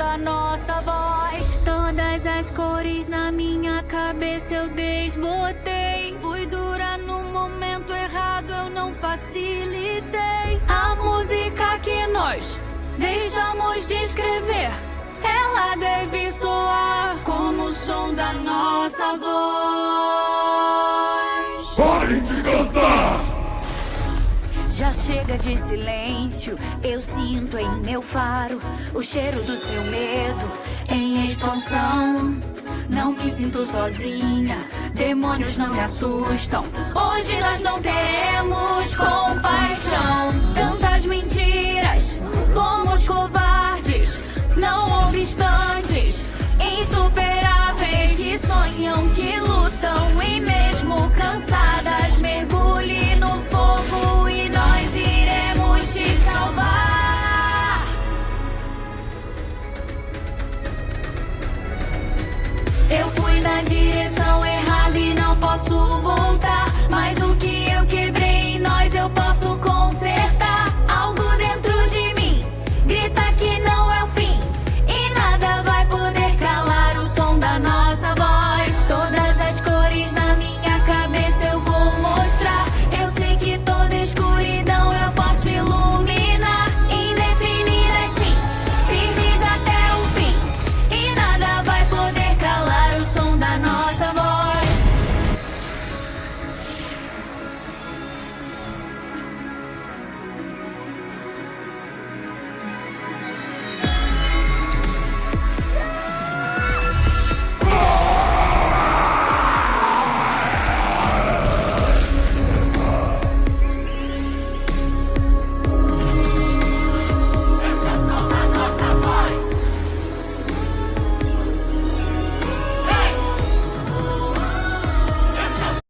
da nossa voz. Todas as cores na minha cabeça eu desbotei. Fui dura no momento errado, eu não facilitei. A música que nós deixamos de escrever, ela deve soar como o som da nossa voz. Parem de cantar! Já chega de silêncio, eu sinto em meu faro o cheiro do seu medo em expansão. Não me sinto sozinha, demônios não me assustam. Hoje nós não teremos compaixão. Tantas mentiras, fomos covardes, não obstante.